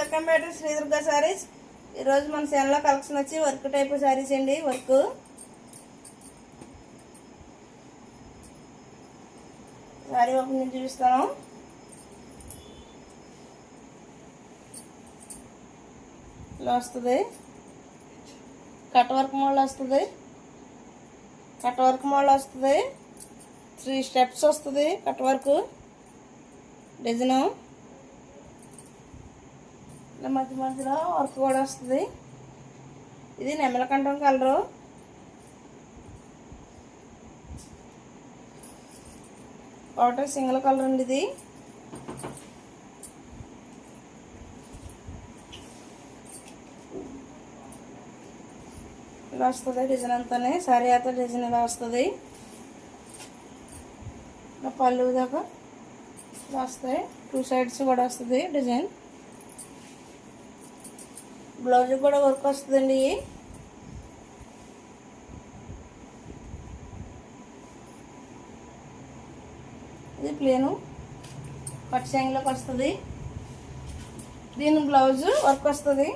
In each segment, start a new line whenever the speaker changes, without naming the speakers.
Welcome back to Sri Durga sarees. ఈరోజు మన ఛానల్లో కలెక్షన్ వచ్చి వర్క్ టైప్ సారీస్ అండి. వర్క్ సారీ ఓపెన్ నుంచి చూపిస్తాను. ఇలా వస్తుంది, కట్ వర్క్ మోడల్ వస్తుంది. కట్ వర్క్ మోడల్ వస్తుంది, 3 స్టెప్స్ వస్తుంది. కట్ వర్క్ డిజైన్ మధ్య మధ్యలో వర్క్ కూడా వస్తుంది. ఇది నెమలకంఠం కలరు. ఒకటి సింగిల్ కలర్ అండి. ఇది ఇలా వస్తుంది డిజైన్ అంతానే. సారీ అయితే డిజైన్ ఇలా వస్తుంది. పళ్ళు దాకా ఇలా వస్తాయి. 2 సైడ్స్ కూడా వస్తుంది డిజైన్. బ్లౌజ్ కూడా వర్క్ వస్తుందండి. ఇది ప్లేను కట్ సెంగ్లోకి వస్తుంది. దీని బ్లౌజ్ వర్క్ వస్తుంది.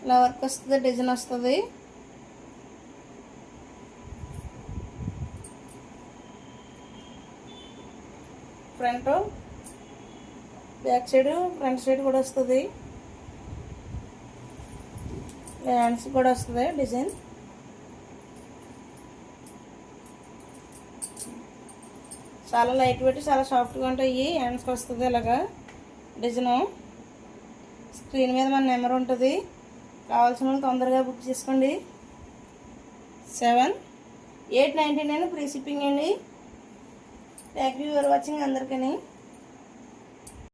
ఇలా వర్క్ వస్తుంది, డిజైన్ వస్తుంది. Front back side front side కూడా వస్తుంది. హ్యాండ్స్ కూడా వస్తుంది డిజైన్. చాలా లైట్ వెయిట్, చాలా సాఫ్ట్గా ఉంటాయి. హ్యాండ్స్కి వస్తుంది ఇలాగా డిజైను. స్క్రీన్ మీద మన నెంబర్ ఉంటుంది. కావాల్సిన వాళ్ళు తొందరగా బుక్ చేసుకోండి. 7899 ఫ్రీ షిప్పింగ్ అండి. థ్యాంక్ యూ ఫర్ వాచింగ్ అందరికీ.